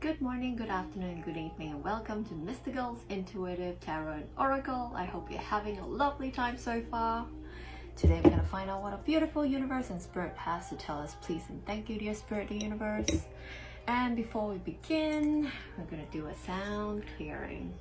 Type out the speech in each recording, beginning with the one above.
Good morning, good afternoon, good evening, and welcome to Mystigal's Intuitive Tarot and Oracle. I hope you're having a lovely time so far. Today we're going to find out what a beautiful universe and spirit has to tell us. Please and thank you, dear spirit, the universe. And before we begin, we're going to do a sound clearing.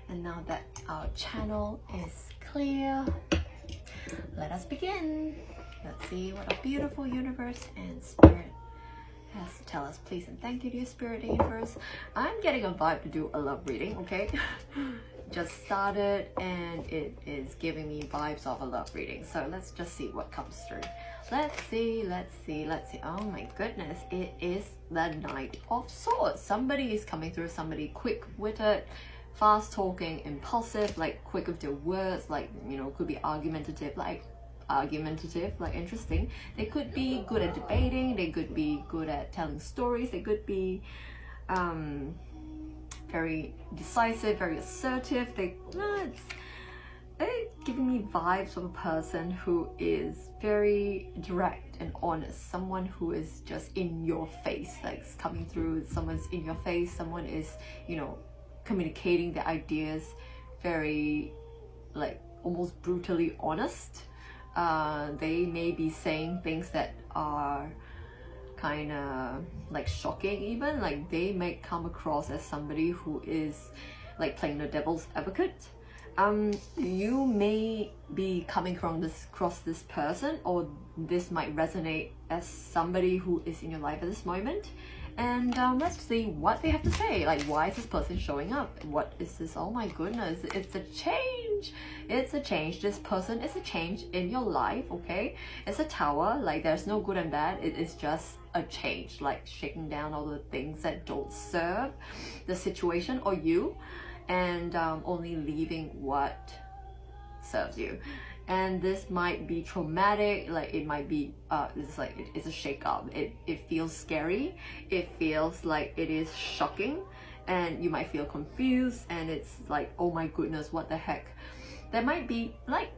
And now that our channel is clear, let us begin. Let's see what a beautiful universe and spirit has to tell us. Please and thank you, dear spirit, the universe. I'm getting a vibe to do a love reading, okay? Just started and it is giving me vibes of a love reading. So let's just see what comes through. Let's see. Oh my goodness, it is the Knight of Swords. Somebody is coming through, somebody quick-witted, fast talking, impulsive, like quick with their words, like, you know, could be argumentative, like interesting. They could be good at debating, they could be good at telling stories, they could be very decisive, very assertive. It's giving me vibes of a person who is very direct and honest, someone who is just in your face, like coming through, someone's in your face, someone is, you know, communicating their ideas very, like, almost brutally honest. They may be saying things that are kind of like shocking, even like they may come across as somebody who is like playing the devil's advocate. You may be coming across this person, or this might resonate as somebody who is in your life at this moment. And let's see what they have to say. Like, why is this person showing up? What is this? Oh my goodness, it's a change. It's a change. This person is a change in your life, okay? It's a tower. Like, there's no good and bad. It is just a change, like shaking down all the things that don't serve the situation or you, and only leaving what serves you. And this might be traumatic, like it might be it's a shake-up. It feels scary, it feels like it is shocking, and you might feel confused, and it's like, oh my goodness, what the heck. There might be like,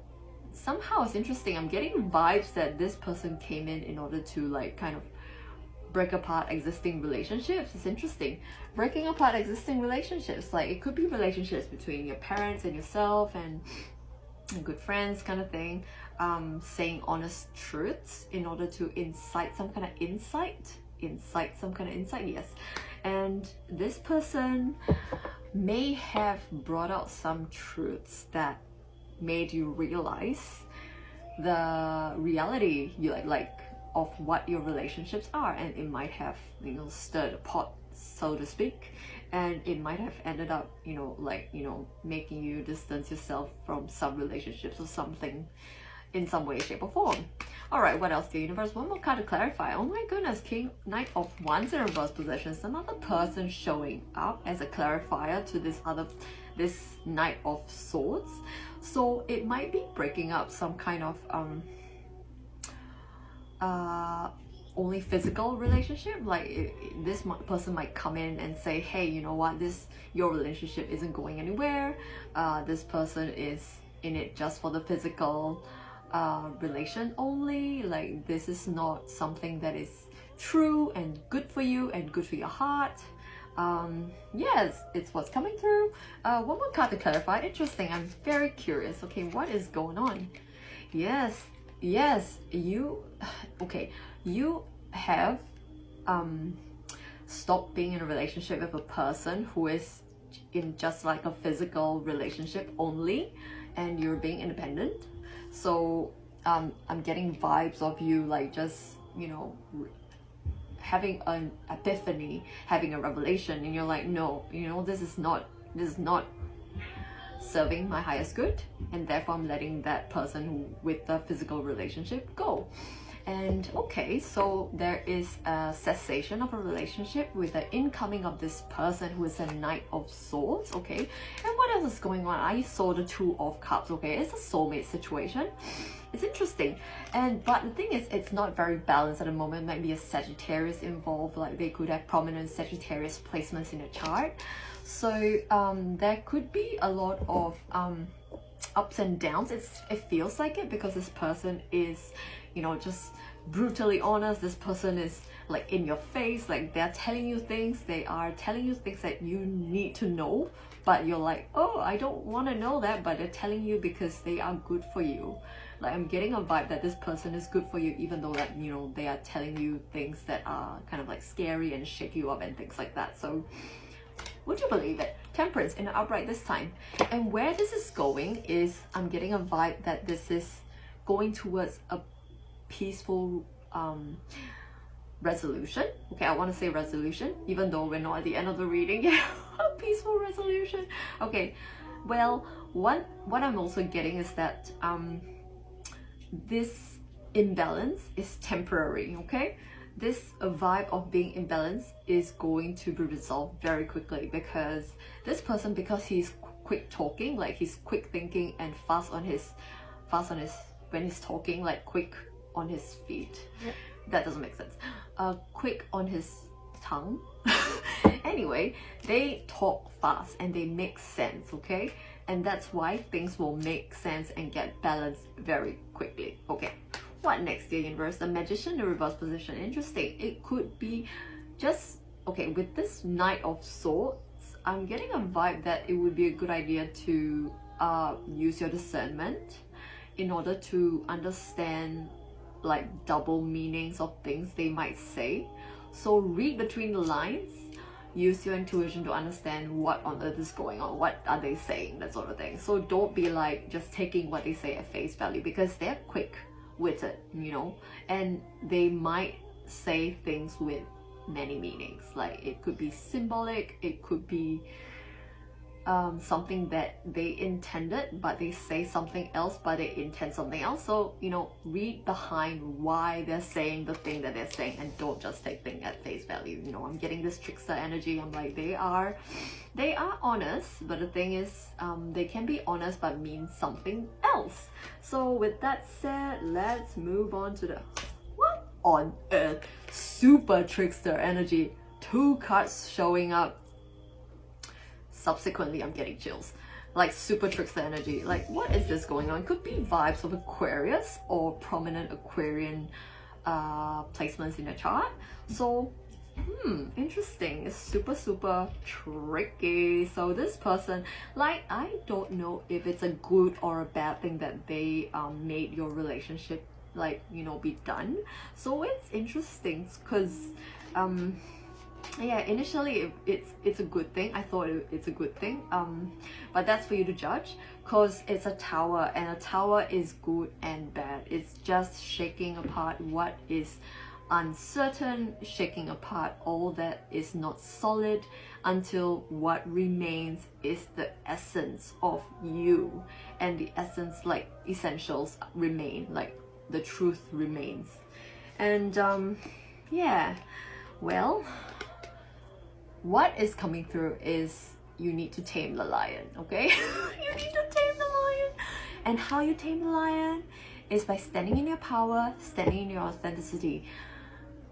somehow it's interesting, I'm getting vibes that this person came in order to like kind of break apart existing relationships. It's interesting, breaking apart existing relationships. Like, it could be relationships between your parents and yourself and good friends, kind of thing. Saying honest truths in order to incite some kind of insight, yes. And this person may have brought out some truths that made you realize the reality of what your relationships are, and it might have, you know, stirred a pot, so to speak, and it might have ended up, you know, like, you know, making you distance yourself from some relationships or something in some way, shape or form. All right, what else, the universe? One more card to clarify. Oh my goodness, Knight of Wands in reverse position. Another person showing up as a clarifier to this Knight of Swords. So it might be breaking up some kind of only physical relationship. Like, this person might come in and say, hey, you know what, your relationship isn't going anywhere. This person is in it just for the physical relation only. Like, this is not something that is true and good for you and good for your heart. Yes, it's what's coming through. One more card to clarify. Interesting, I'm very curious. Okay, what is going on? Yes, you have stopped being in a relationship with a person who is in just like a physical relationship only, and you're being independent. So I'm getting vibes of you like just, you know, having an epiphany, having a revelation, and you're like, no, you know, this is not serving my highest good, and therefore I'm letting that person with the physical relationship go. And okay, so there is a cessation of a relationship with the incoming of this person who is a Knight of Swords. Okay, and what else is going on? I saw the Two of Cups. Okay, it's a soulmate situation. It's interesting, but the thing is, it's not very balanced at the moment. Might be a Sagittarius involved, like they could have prominent Sagittarius placements in the chart. So there could be a lot of ups and downs. It feels like it, because this person is, you know, just brutally honest. This person is like in your face, like they're telling you things. They are telling you things that you need to know, but you're like, oh, I don't want to know that, but they're telling you because they are good for you. Like, I'm getting a vibe that this person is good for you, even though that, you know, they are telling you things that are kind of like scary and shake you up and things like that. So would you believe it? Temperance in the upright this time. And where this is going is, I'm getting a vibe that this is going towards a peaceful resolution. Okay, I want to say resolution, even though we're not at the end of the reading yet. A peaceful resolution. Okay, well, what I'm also getting is that this imbalance is temporary. Okay, this vibe of being imbalanced is going to be resolved very quickly, because this person, because he's quick talking, like he's quick thinking and fast on his when he's talking, like quick on his feet. Yep. That doesn't make sense. Quick on his tongue. Anyway, they talk fast and they make sense, okay? And that's why things will make sense and get balanced very quickly. Okay, what next, dear universe? The Magician, the reverse position. Interesting. It could be just, okay, with this Knight of Swords, I'm getting a vibe that it would be a good idea to use your discernment in order to understand like double meanings of things they might say. So read between the lines, use your intuition to understand what on earth is going on, what are they saying, that sort of thing. So don't be like just taking what they say at face value, because they're quick-witted, you know, and they might say things with many meanings. Like it could be symbolic, it could be something that they intended, but they say something else, but they intend something else. So, you know, read behind why they're saying the thing that they're saying, and don't just take things at face value. You know, I'm getting this trickster energy. I'm like, they are honest, but the thing is, they can be honest but mean something else. So with that said, let's move on to the what on earth? Super trickster energy. 2 cards showing up. Subsequently, I'm getting chills. Like super trickster energy. Like, what is this going on? Could be vibes of Aquarius or prominent Aquarian placements in the chart. So, interesting. It's super tricky. So this person, like, I don't know if it's a good or a bad thing that they made your relationship, like, you know, be done. So it's interesting because yeah, initially it's a good thing. I thought it's a good thing, but that's for you to judge, because it's a tower, and a tower is good and bad. It's just shaking apart what is uncertain, shaking apart all that is not solid, until what remains is the essence of you, and the essence, like essentials, remain, like the truth remains. And yeah, well, what is coming through is you need to tame the lion, okay? You need to tame the lion. And how you tame the lion is by standing in your power, standing in your authenticity.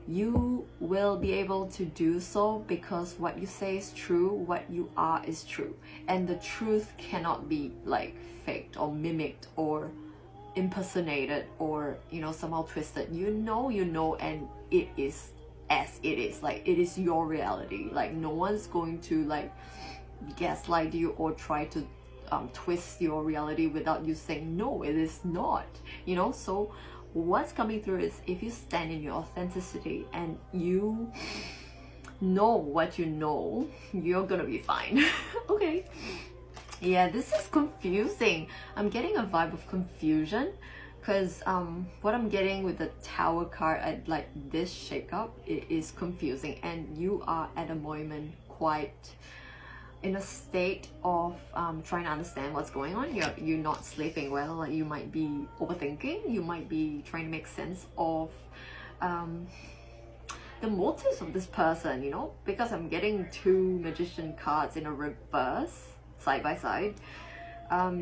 You will be able to do so because what you say is true, what you are is true. And the truth cannot be like faked or mimicked or impersonated or, you know, somehow twisted. You know, and it is as it is. Like, it is your reality. Like, no one's going to like gaslight you or try to twist your reality without you saying no, it is not, you know. So what's coming through is, if you stand in your authenticity and you know what you know, you're gonna be fine. Okay, yeah, this is confusing. I'm getting a vibe of confusion, because what I'm getting with the Tower card at like this shakeup, it is confusing, and you are at a moment quite in a state of trying to understand what's going on. You're not sleeping well. Like, you might be overthinking, you might be trying to make sense of the motives of this person, you know, because I'm getting 2 Magician cards in a reverse side by side,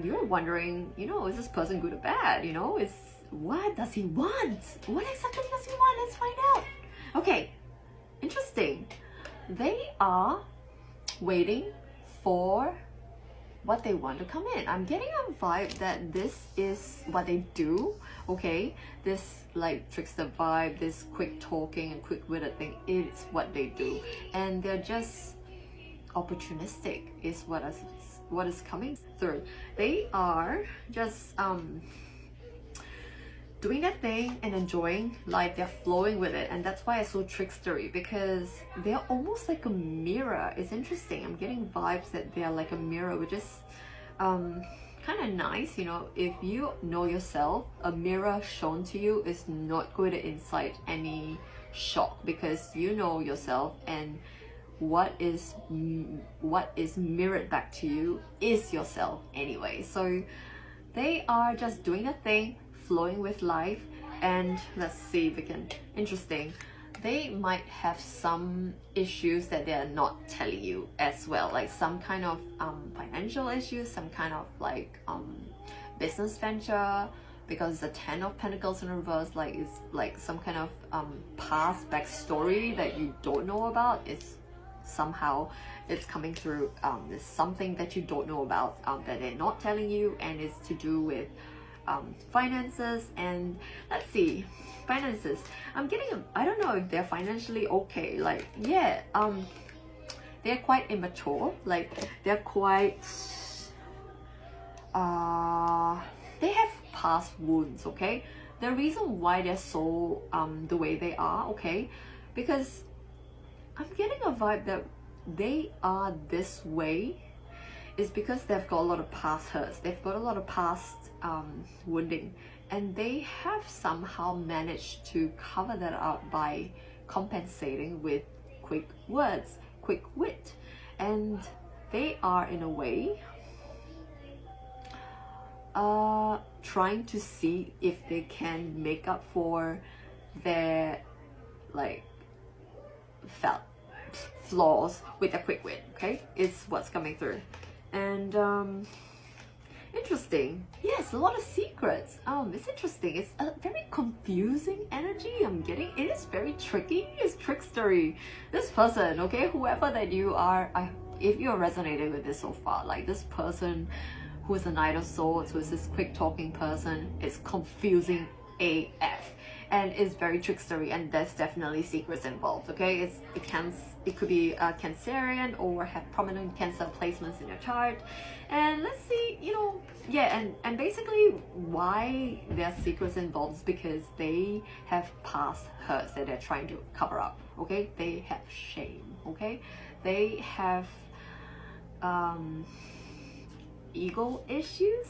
you're wondering, you know, is this person good or bad? You know, what does he want? What exactly does he want? Let's find out. Okay, interesting. They are waiting for what they want to come in. I'm getting a vibe that this is what they do, okay? This like trickster vibe, this quick talking and quick-witted thing, it's what they do. And they're just opportunistic is what is coming through. They are just doing that thing and enjoying life. They're flowing with it, and that's why it's so trickstery, because they're almost like a mirror. It's interesting. I'm getting vibes that they're like a mirror, which is kind of nice. You know, if you know yourself, a mirror shown to you is not going to incite any shock, because you know yourself, and what is mirrored back to you is yourself anyway. So they are just doing a thing, flowing with life. And let's see if we can, interesting, they might have some issues that they're not telling you as well, like some kind of financial issues, some kind of like business venture, because the 10 of Pentacles in reverse like is like some kind of past backstory that you don't know about. It's somehow it's coming through. There's something that you don't know about that they're not telling you, and it's to do with finances. And let's see, finances, I'm getting I don't know if they're financially okay. Like, yeah, they're quite immature, like they're quite they have past wounds, okay? The reason why they're so the way they are, okay, because I'm getting a vibe that they are this way is because they've got a lot of past hurts, they've got a lot of past wounding, and they have somehow managed to cover that up by compensating with quick words, quick wit. And they are in a way trying to see if they can make up for their like flaws with a quick wit, okay? It's what's coming through. And interesting, yes, a lot of secrets. It's interesting. It's a very confusing energy I'm getting. It is very tricky. It's trickstery. This person, okay, whoever that you are, if you're resonating with this so far, like this person who is a Knight of Swords, who is this quick talking person, is confusing AF. And it's very trickstery, and there's definitely secrets involved, okay? It could be a Cancerian or have prominent Cancer placements in your chart. And let's see, you know, yeah, and basically why there's secrets involved is because they have past hurts that they're trying to cover up, okay? They have shame, okay? They have ego issues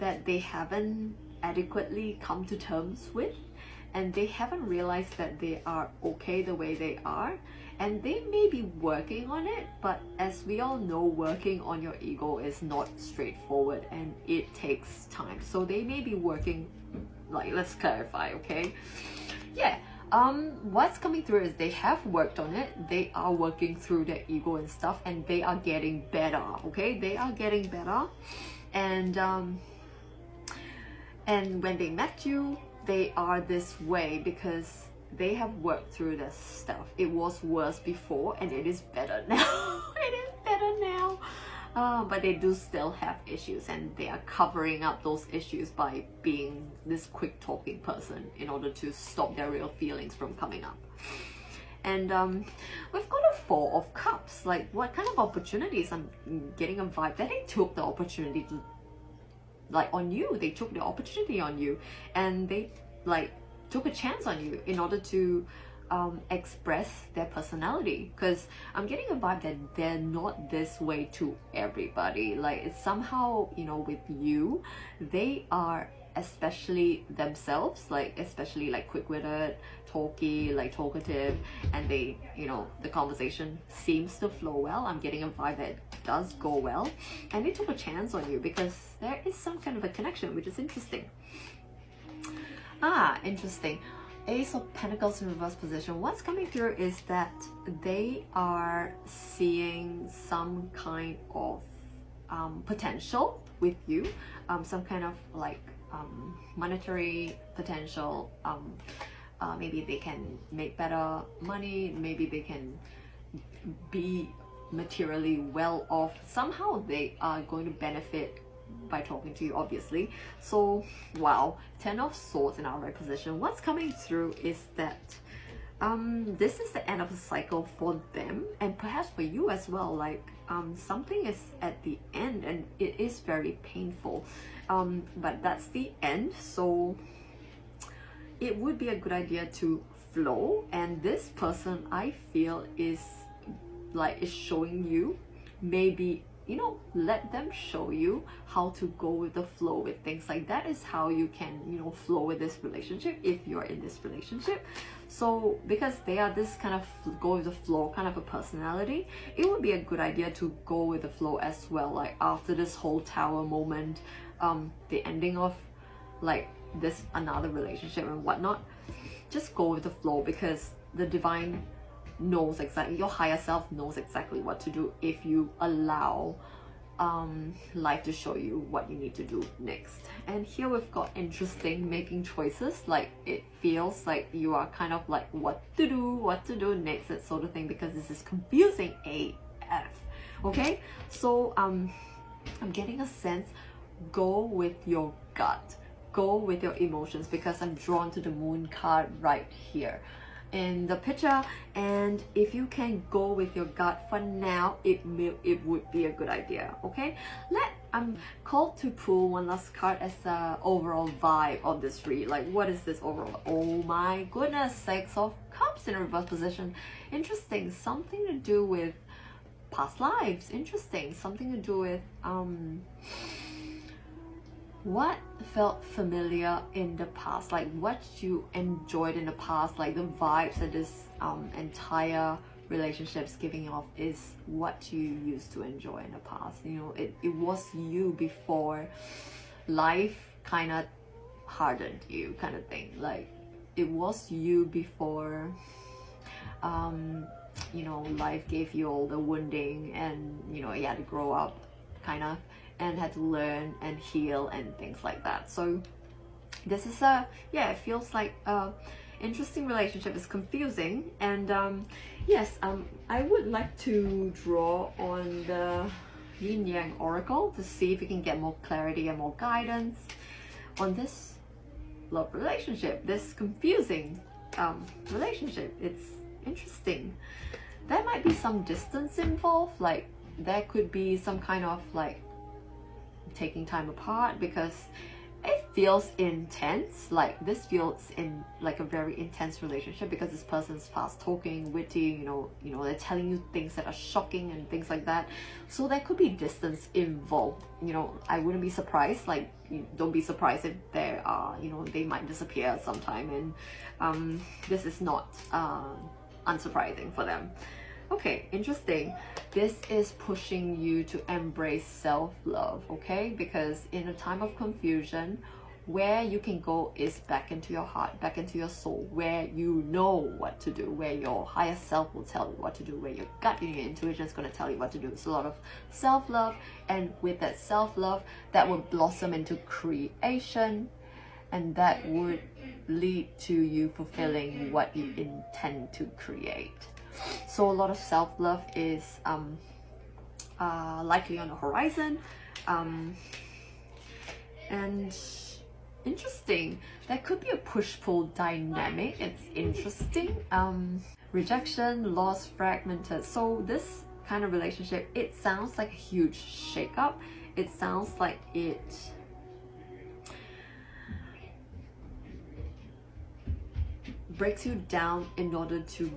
that they haven't adequately come to terms with, and they haven't realized that they are okay the way they are, and they may be working on it. But as we all know, working on your ego is not straightforward, and it takes time. So they may be working, like, let's clarify, okay? Yeah, what's coming through is they have worked on it. They are working through their ego and stuff, and they are getting better, okay? They are getting better. And when they met you, they are this way because they have worked through this stuff. It was worse before, and it is better now. It is better now. But they do still have issues, and they are covering up those issues by being this quick talking person in order to stop their real feelings from coming up. And we've got a Four of Cups. Like, what kind of opportunities? I'm getting a vibe that they took the opportunity to, like, on you. They took the opportunity on you, and they like took a chance on you in order to express their personality. Because I'm getting a vibe that they're not this way to everybody. Like, it's somehow, you know, with you, they are especially themselves, like especially like quick-witted, talkative, and they, you know, the conversation seems to flow well. I'm getting a vibe that does go well, and they took a chance on you because there is some kind of a connection, which is interesting. Interesting. Ace of Pentacles in reverse position. What's coming through is that they are seeing some kind of potential with you, some kind of like monetary potential. Maybe they can make better money, maybe they can be materially well off. Somehow they are going to benefit by talking to you, obviously. So wow, 10 of Swords in our right position. What's coming through is that this is the end of the cycle for them, and perhaps for you as well. Like something is at the end and it is very painful, but that's the end. So it would be a good idea to flow, and this person, I feel, is showing you, maybe, you know, let them show you how to go with the flow with things. Like that is how you can, you know, flow with this relationship if you're in this relationship. So because they are this kind of go with the flow kind of a personality, it would be a good idea to go with the flow as well. Like after this whole Tower moment, the ending of like this another relationship and whatnot, just go with the flow, because the divine knows exactly, your higher self knows exactly what to do if you allow life to show you what you need to do next. And here we've got interesting, making choices. Like it feels like you are kind of like what to do next, that sort of thing, because this is confusing AF. Okay, so I'm getting a sense, go with your gut, go with your emotions, because I'm drawn to the Moon card right here in the picture. And if you can go with your gut for now, it would be a good idea. Okay, I'm called to pull one last card as a overall vibe of this read. Like what is this overall? Oh my goodness, 6 of Cups in reverse position. Interesting, something to do with past lives. Interesting, something to do with what felt familiar in the past, like what you enjoyed in the past. Like the vibes that this entire relationship's giving off is what you used to enjoy in the past. You know, it was you before life kind of hardened you, kind of thing. Like it was you before you know, life gave you all the wounding, and you know, you had to grow up kind of, and had to learn and heal and things like that. So this is yeah, it feels like interesting relationship. Is confusing. And yes, I would like to draw on the Yin Yang Oracle to see if we can get more clarity and more guidance on this love relationship, this confusing relationship. It's interesting. There might be some distance involved. Like there could be some kind of like taking time apart, because it feels intense. Like this feels in like a very intense relationship, because this person's fast talking, witty, you know, they're telling you things that are shocking and things like that. So there could be distance involved. You know, I wouldn't be surprised. Like don't be surprised if there are, you know, they might disappear sometime, and this is not unsurprising for them. Okay, interesting. This is pushing you to embrace self-love, okay? Because in a time of confusion, where you can go is back into your heart, back into your soul, where you know what to do, where your higher self will tell you what to do, where your gut and your intuition is going to tell you what to do. It's a lot of self-love, and with that self-love, that will blossom into creation, and that would lead to you fulfilling what you intend to create. So a lot of self-love is likely on the horizon, and interesting, there could be a push-pull dynamic. It's interesting. Rejection, loss, fragmented. So this kind of relationship, it sounds like a huge shakeup. It sounds like it breaks you down in order to,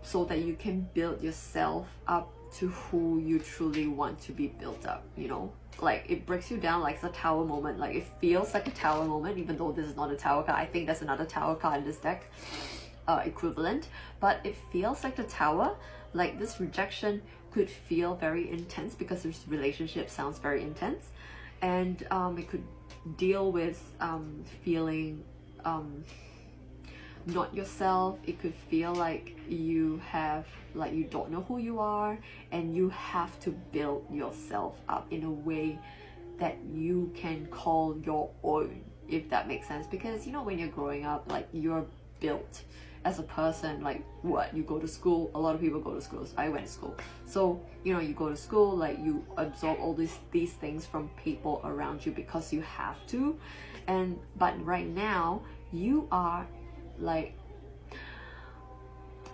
so that you can build yourself up to who you truly want to be built up, you know? Like it breaks you down, like it's a tower moment. Like it feels like a tower moment, even though this is not a tower card. I think there's another tower card in this deck, equivalent, but it feels like the tower. Like this rejection could feel very intense, because this relationship sounds very intense, and it could deal with feeling not yourself. It could feel like you don't know who you are, and you have to build yourself up in a way that you can call your own, if that makes sense. Because you know, when you're growing up, like, you're built as a person. Like, what, you go to school, a lot of people go to school, so I went to school, so you know, you go to school, like, you absorb all these things from people around you because you have to. But right now you are like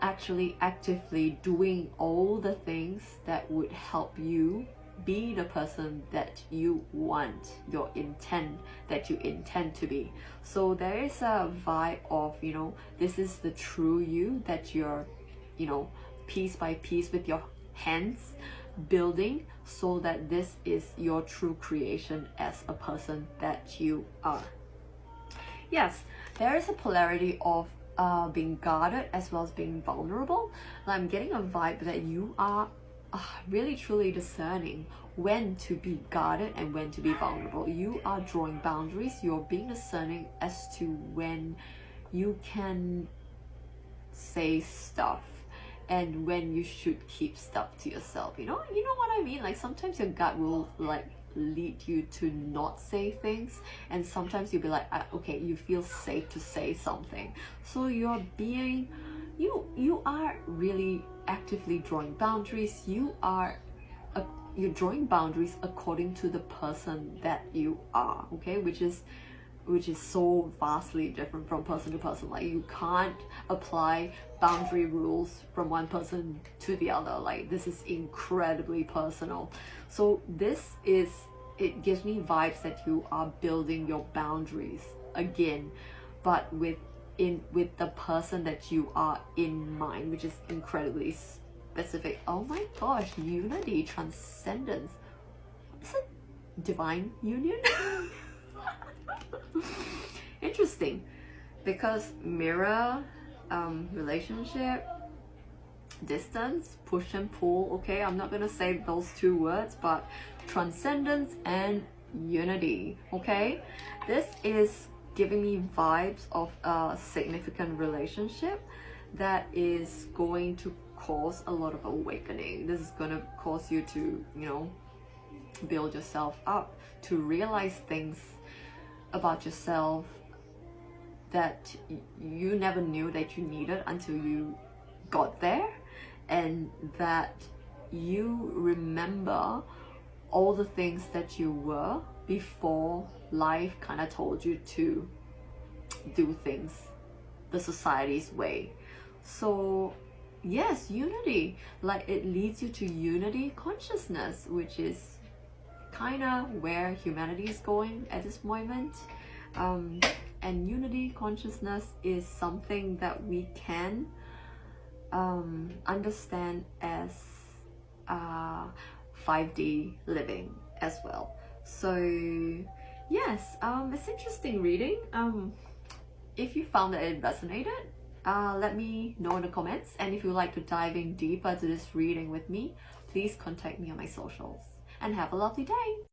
actually actively doing all the things that would help you be the person that you want, that you intend to be. So there is a vibe of, you know, this is the true you that you're, you know, piece by piece with your hands building, so that this is your true creation as a person that you are. Yes, there is a polarity of being guarded as well as being vulnerable. I'm getting a vibe that you are really truly discerning when to be guarded and when to be vulnerable. You are drawing boundaries. You're being discerning as to when you can say stuff and when you should keep stuff to yourself. You know what I mean? Like, sometimes your gut will like lead you to not say things, and sometimes you'll be like, okay, you feel safe to say something. So you're being, you are really actively drawing boundaries. You're drawing boundaries according to the person that you are, okay, which is so vastly different from person to person. Like, you can't apply boundary rules from one person to the other. Like, this is incredibly personal. So it gives me vibes that you are building your boundaries again, but with the person that you are in mind, which is incredibly specific. Oh my gosh, unity, transcendence. Is it divine union? Interesting, because mirror, relationship, distance, push and pull. Okay, I'm not gonna say those two words, but transcendence and unity. Okay, this is giving me vibes of a significant relationship that is going to cause a lot of awakening. This is gonna cause you to, you know, build yourself up, to realize things about yourself that you never knew that you needed until you got there, and that you remember all the things that you were before life kind of told you to do things the society's way. So yes, unity, like, it leads you to unity consciousness, which is kind of where humanity is going at this moment. And unity consciousness is something that we can understand as 5D living as well. So yes, it's interesting reading. If you found that it resonated, let me know in the comments. And if you'd like to dive in deeper to this reading with me, please contact me on my socials. And have a lovely day.